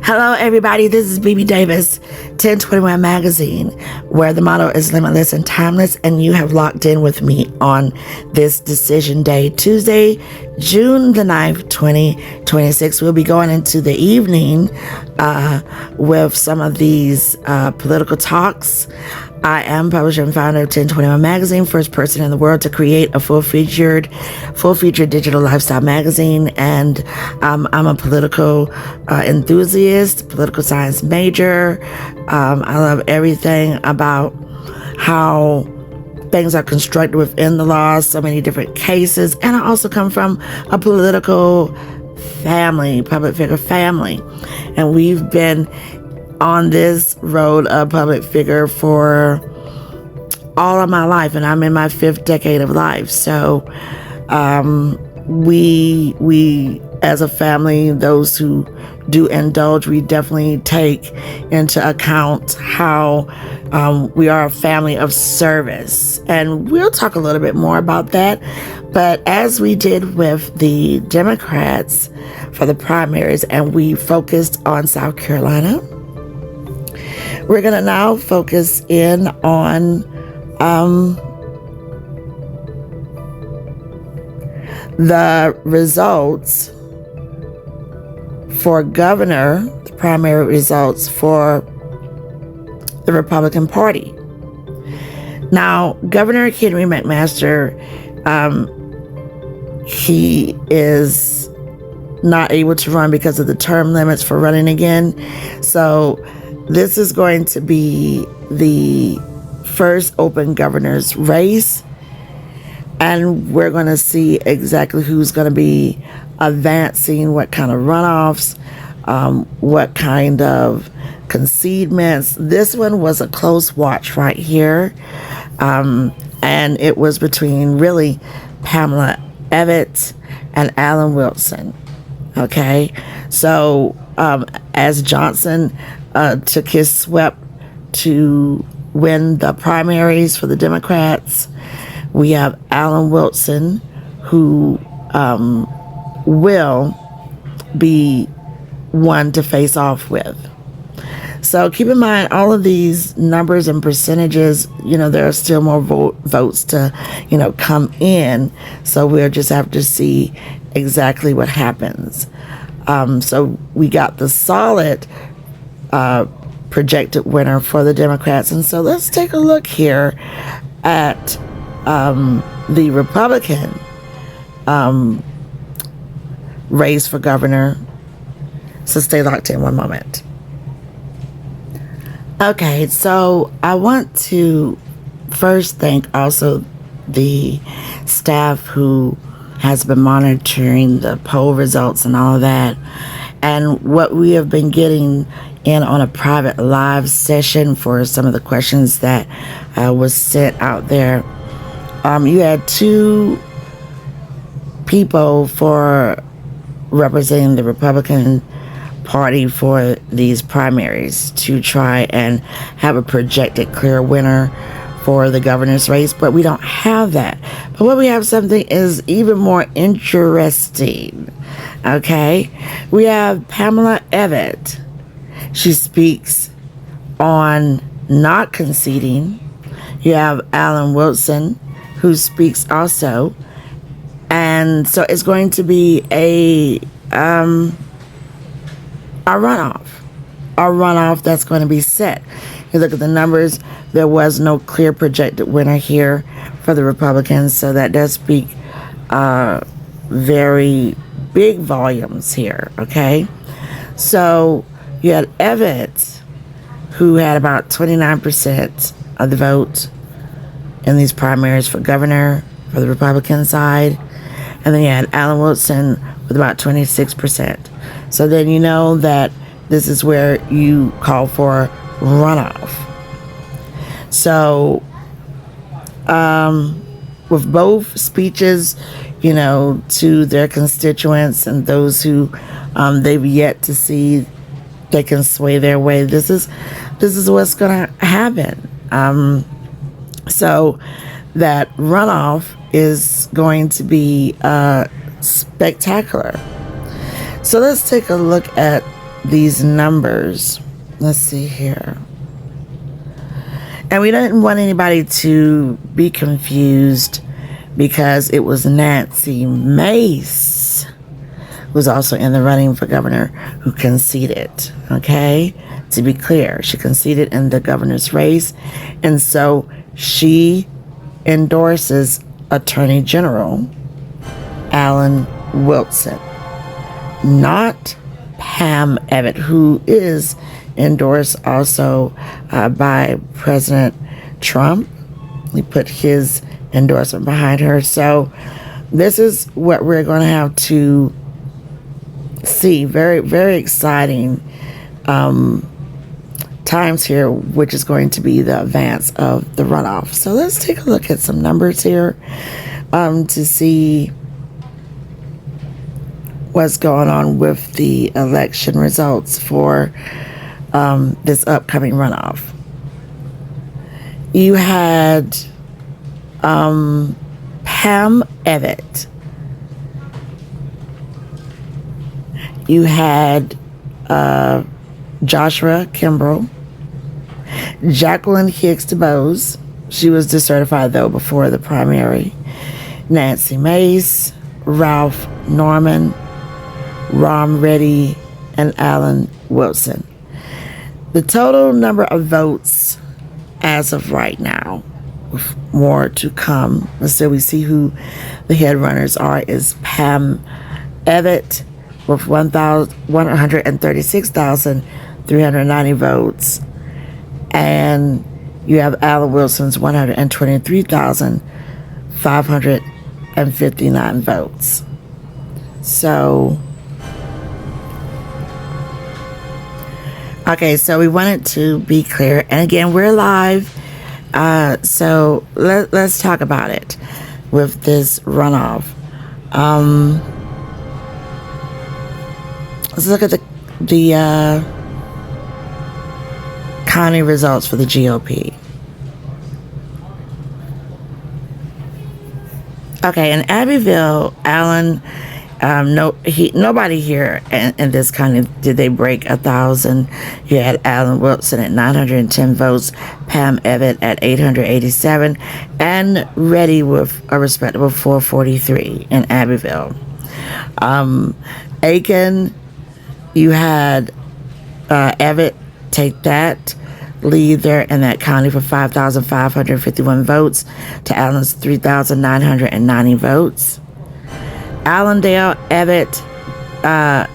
Hello, everybody. This is BB Davis, 1021 Magazine, where the motto is limitless and timeless, and you have locked in with me on this decision day, Tuesday, June the 9th, 2026. We'll be going into the evening with some of these political talks. I am publisher and founder of 1021 Magazine, first person in the world to create a full-featured digital lifestyle magazine, and I'm a political enthusiast, political science major. I love everything about how things are constructed within the law, so many different cases, and I also come from a political family, public figure family, and we've been on this road of public figure for all of my life, and I'm in my 5th decade of life. So we as a family, those who do indulge, we definitely take into account how we are a family of service, and we'll talk a little bit more about that. But as we did with the Democrats for the primaries, and we focused on South Carolina, we're going to now focus in on the results for governor, the primary results for the Republican Party. Now, Governor Henry McMaster, he is not able to run because of the term limits for running again. So this is going to be the first open governor's race, and we're going to see exactly who's going to be advancing, what kind of runoffs, what kind of concedements. This one was a close watch right here, and it was between really Pamela Evett and Alan Wilson. Okay, so as Johnson took his sweep to win the primaries for the Democrats, we have Alan Wilson, who will be one to face off with. So keep in mind all of these numbers and percentages, there are still more votes to, come in. So we'll just have to see exactly what happens. So we got the solid projected winner for the Democrats. And so let's take a look here at the Republican race for governor. So stay locked in one moment. Okay, so I want to first thank also the staff who has been monitoring the poll results and all of that. And what we have been getting in on a private live session for some of the questions that was sent out there. You had 2 people for representing the Republican Party for these primaries to try and have a projected clear winner for the governor's race, but we don't have that. But what we have something is even more interesting. Okay, we have Pamela Evett. She speaks on not conceding. You have Alan Wilson, who speaks also, and so it's going to be a runoff that's going to be set. You look at the numbers, there was no clear projected winner here for the Republicans, so that does speak very big volumes here, okay? So you had Evett, who had about 29% of the vote in these primaries for governor for the Republican side, and then you had Alan Wilson with about 26%. So then you know that this is where you call for runoff. So with both speeches, to their constituents and those who they've yet to see they can sway their way, this is what's going to happen. So that runoff is going to be spectacular. So let's take a look at these numbers. Let's see here. And we didn't want anybody to be confused because it was Nancy Mace, who's also in the running for governor, who conceded. Okay? To be clear, she conceded in the governor's race. And so she endorses Attorney General Alan Wilson, not Pam Ebbett, who is endorsed also by President Trump. He put his endorsement behind her. So this is what we're going to have to see. Very, very exciting times here, which is going to be the advance of the runoff. So let's take a look at some numbers here to see what's going on with the election results for this upcoming runoff. You had Pam Ebbett. You had Joshua Kimbrell. Jacqueline Hicks DeBose. She was decertified, though, before the primary. Nancy Mace, Ralph Norman, Ron Reddy, and Alan Wilson. The total number of votes as of right now, with more to come, until we see who the head runners are, is Pam Ebbett with 136,390 votes. And you have Alan Wilson's 123,559 votes. So, okay, so we wanted to be clear. And again, we're live. So let's talk about it with this runoff. Let's look at the county results for the GOP. Okay, in Abbeville, Allen, nobody here in this county did they break 1,000. You had Alan Wilson at 910 votes, Pam Ebbett at 887, and Reddy with a respectable 443 in Abbeville. Aiken, you had Ebbett take that lead there in that county for 5,551 votes to Allen's 3,990 votes. Allendale, Ebbett,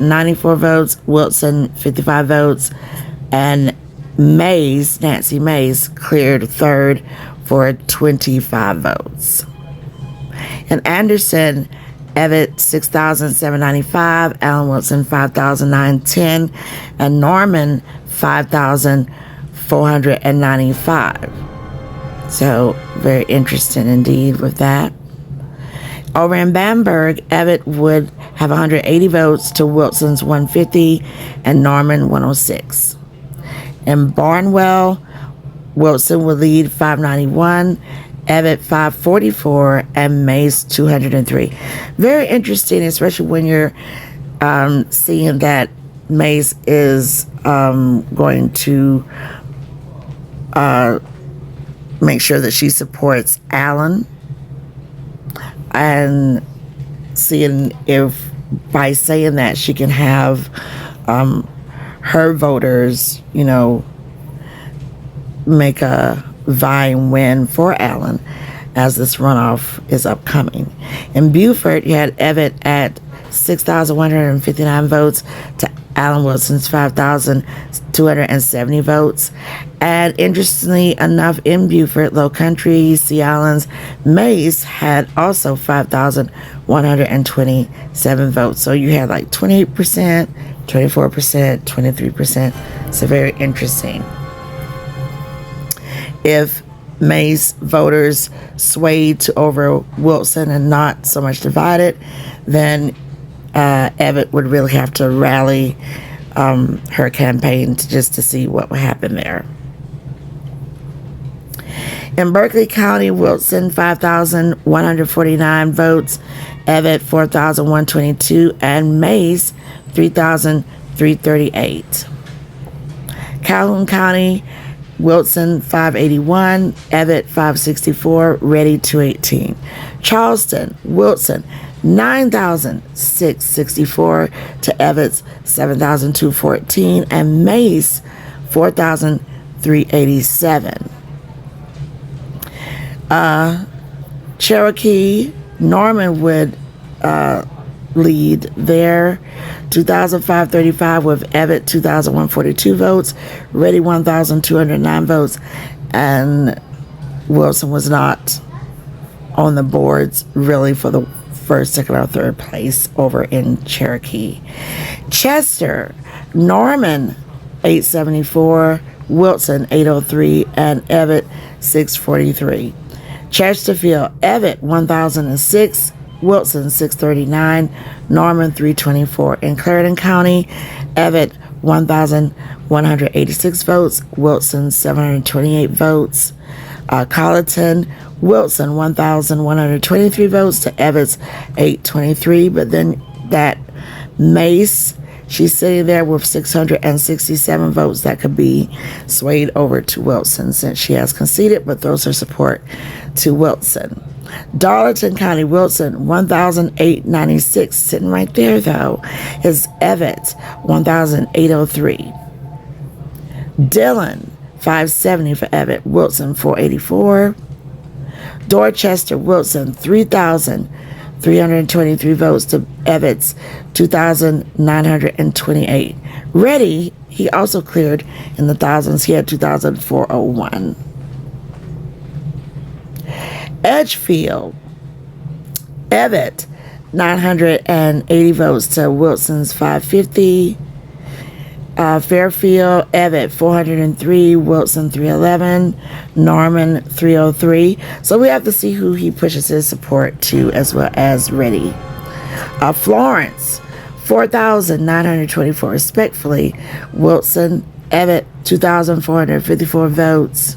94 votes, Wilson, 55 votes, and Mays, Nancy Mays, cleared third for 25 votes. In Anderson, Ebbett, 6,795, Alan Wilson, 5,910, and Norman, 5,495. So, very interesting indeed with that. Over in Bamberg, Ebbett would have 180 votes to Wilson's 150 and Norman 106. In Barnwell, Wilson would lead 591, Ebbett 544, and Mays 203. Very interesting, especially when you're seeing that Mays is going to make sure that she supports Allen, and seeing if by saying that she can have her voters, make a vying win for Allen as this runoff is upcoming. In Beaufort, you had Ebbett at 6,159 votes to Alan Wilson's 5,270 votes. And interestingly enough, in Beaufort, Low Country, Sea Islands, Mays had also 5,127 votes. So you had like 28%, 24%, 23%. So very interesting. If Mays voters swayed to over Wilson and not so much divided, then Ebbett would really have to rally her campaign to see what would happen there. In Berkeley County, Wilson 5,149 votes, Ebbett 4,122, and Mays 338. Calhoun County, Wilson 581, Evatt 564, Ready 218. Charleston, Wilson 9,664 to Evatt's 7,214, and Mace 4,387. Cherokee, Norman would lead there, 2,535 with Evatt 2,142 votes, Ready 1,209 votes, and Wilson was not on the boards really for the first, second, or third place over in Cherokee. Chester, Norman 874, Wilson 803, and Evatt 643. Chesterfield, Evatt 1,006, Wilson 639, Norman 324. In Clarendon County, Evatt 1,186 votes, Wilson 728 votes. Colleton, Wilson 1,123 votes to Evatt's 823, but then that Mace, she's sitting there with 667 votes that could be swayed over to Wilson since she has conceded but throws her support to Wilson. Darlington County, Wilson 1,896, sitting right there though, is Evatt 1,803. Dillon 570 for Evatt, Wilson 484. Dorchester, Wilson 3,323 votes to Evatt's 2,928. Ready, he also cleared in the thousands. He had 2,401. Edgefield, Evatt 980 votes to Wilson's 550. Fairfield, Evatt 403, Wilson 311, Norman 303. So we have to see who he pushes his support to as well as Ready. Florence, 4,924 respectfully. Wilson, Evatt 2,454 votes.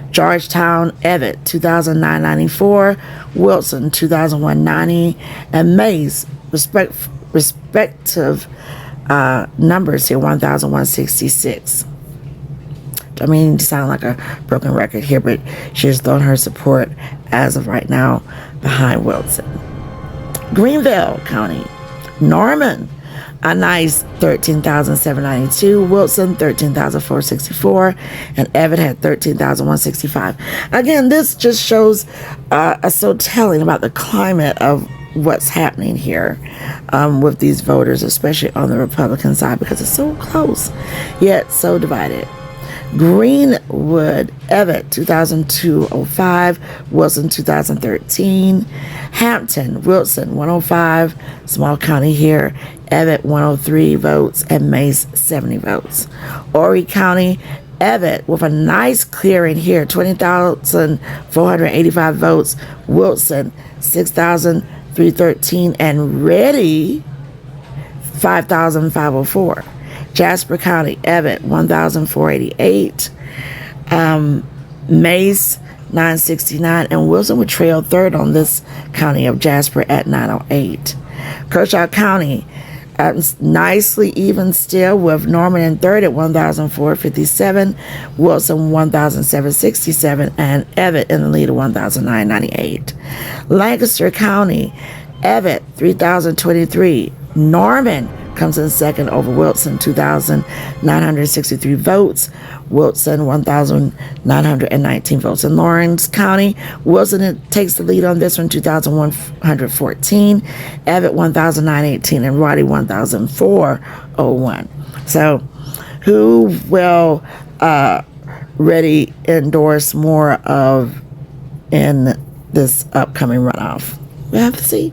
Georgetown, Evatt 2,994, Wilson 2,190, and Mays respective numbers here 1,166. I mean, to sound like a broken record here, but she's thrown her support as of right now behind Wilson. Greenville County, Norman, a nice 13,792, Wilson 13,464, and Evatt had 13,165. Again, this just shows us so telling about the climate of what's happening here with these voters, especially on the Republican side, because it's so close yet so divided. Greenwood, Evatt 2,205, Wilson 2,013. Hampton, Wilson 105, small county here, Evatt 103 votes, and Mace 70 votes. Horry County, Evatt with a nice clearing here, 20,485 votes, Wilson 6,313, and Ready 5,504. Jasper County, Evatt 1,488, Mace 969, and Wilson would trail third on this county of Jasper at 908. Kershaw County, nicely even still with Norman in third at 1,457, Wilson 1,767, and Evatt in the lead at 1,998. Lancaster County, Evatt 3,023, Norman comes in second over Wilson, 2,963 votes. Wilson, 1,919 votes. In Lawrence County, Wilson takes the lead on this one, 2,114. Evatt, 1,918. And Roddy, 1,401. So who will Ready endorse more of in this upcoming runoff? We have to see.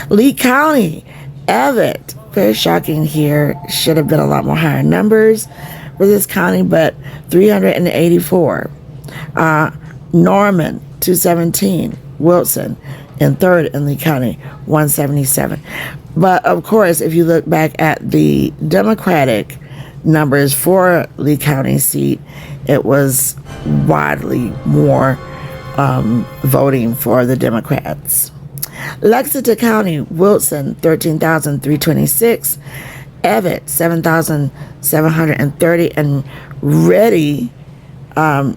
Lee County, Evatt, very shocking here. Should have been a lot more higher numbers for this county, but 384. Norman, 217. Wilson in third in Lee County, 177. But of course, if you look back at the Democratic numbers for Lee County seat, it was widely more voting for the Democrats. Lexington County, Wilson, 13,326. Evatt, 7,730, and Ready,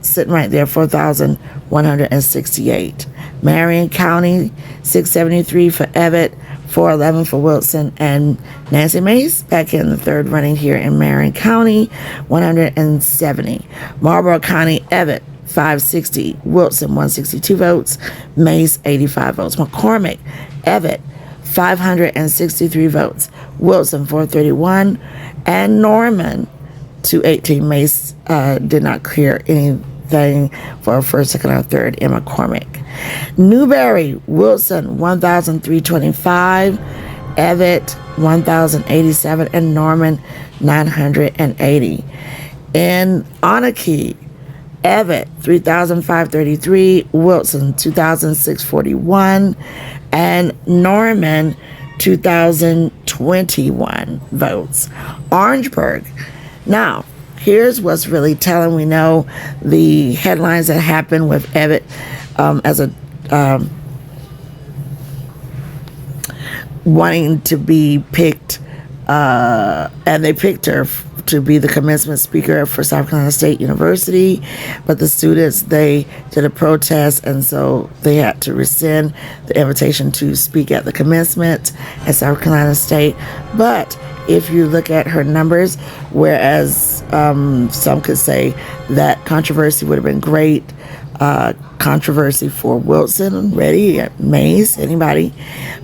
sitting right there, 4,168. Marion County, 673 for Evatt, 411 for Wilson, and Nancy Mace back in the third running here in Marion County, 170. Marlboro County, Evatt, 560, Wilson, 162 votes, Mace, 85 votes. McCormick, Evatt, 563 votes, Wilson, 431, and Norman, 218. Mace did not clear anything for a first, second, or third in McCormick. Newberry, Wilson, 1,325, Evatt, 1,087, and Norman, 980. In Onakee, Evatt, 3,533, Wilson, 2,641, and Norman, 2,021 votes. Orangeburg. Now, here's what's really telling. We know the headlines that happened with Evatt as a wanting to be picked, and they picked her to be the commencement speaker for South Carolina State University, but the students, they did a protest, and so they had to rescind the invitation to speak at the commencement at South Carolina State. But if you look at her numbers, whereas some could say that controversy would have been great, controversy for Wilson, Ready, Mace, anybody,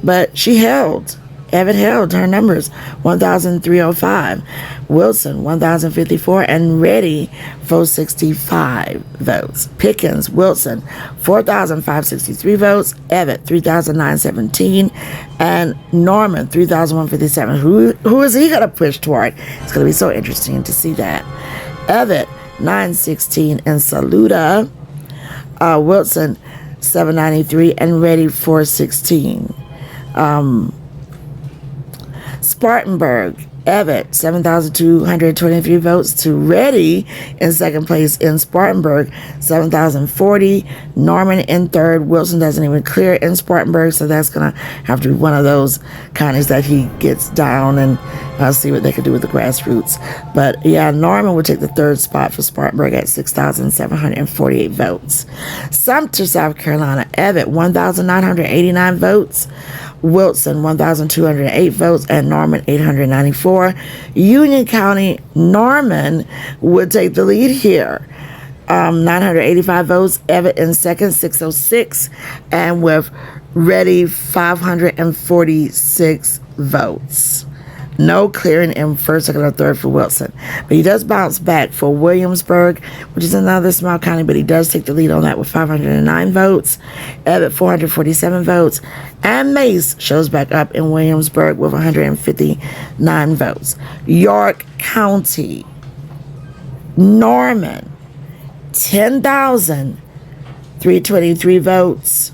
but Evatt held her numbers, 1,305, Wilson, 1,054, and Ready, 465 votes. Pickens, Wilson, 4,563 votes, Evatt, 3,917, and Norman, 3,157. Who is he going to push toward? It's going to be so interesting to see that. Evatt, 916, and Saluda, Wilson, 793, and Ready, 416. Spartanburg, Evatt, 7,223 votes to Ready in second place in Spartanburg, 7,040. Norman in third. Wilson doesn't even clear in Spartanburg, so that's going to have to be one of those counties that he gets down and see what they can do with the grassroots. But yeah, Norman would take the third spot for Spartanburg at 6,748 votes. Sumter, South Carolina, Evatt, 1,989 votes. Wilson, 1,208 votes, and Norman, 894. Union County, Norman would take the lead here. 985 votes, Evatt in second, 606, and with Ready, 546 votes. No clearing in first, second, or third for Wilson. But he does bounce back for Williamsburg, which is another small county, but he does take the lead on that with 509 votes. Evatt, 447 votes. And Mace shows back up in Williamsburg with 159 votes. York County, Norman, 10,323 votes.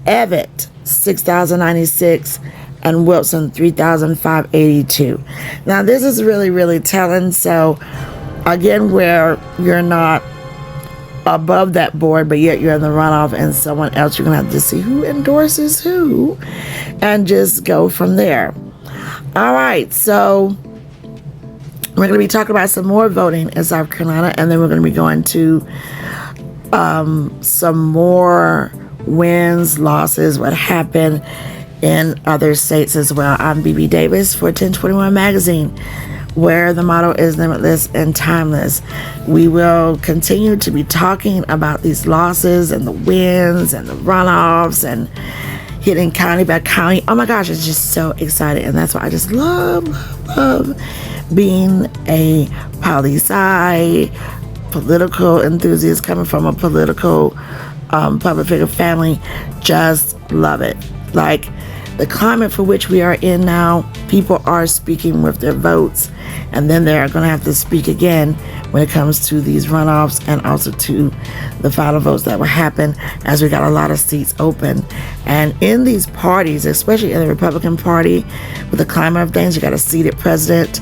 Evatt, 6,096. And Wilson, 3,582. Now, this is really, really telling. So, again, where you're not above that board, but yet you're in the runoff and someone else, you're going to have to see who endorses who and just go from there. All right, so we're going to be talking about some more voting in South Carolina, and then we're going to be going to some more wins, losses, what happened in other states as well. I'm BB Davis for 1021 Magazine, where the motto is limitless and timeless. We will continue to be talking about these losses and the wins and the runoffs and hitting county by county. Oh my gosh, it's just so exciting. And that's why I just love being a poli-sci political enthusiast coming from a political public figure family. Just love it. Like, the climate for which we are in now, people are speaking with their votes, and then they're going to have to speak again when it comes to these runoffs and also to the final votes that will happen, as we got a lot of seats open. And in these parties, especially in the Republican Party, with the climate of things, you got a seated president.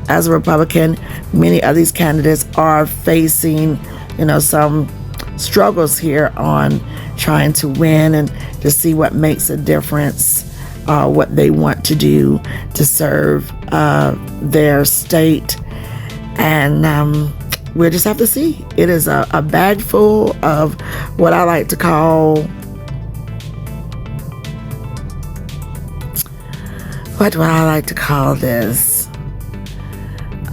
As a Republican, many of these candidates are facing, some struggles here on trying to win and to see what makes a difference what they want to do to serve their state. And we'll just have to see. It is a bag full of what I like to call, what do I like to call this?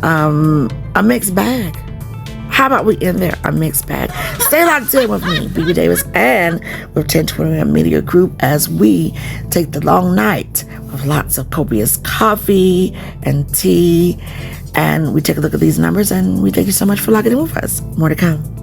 A mixed bag. How about we end there? A mixed bag. Stay locked in with me, BEBE Davis, and with 1021 Media Group as we take the long night with lots of copious coffee and tea. And we take a look at these numbers, and we thank you so much for logging in with us. More to come.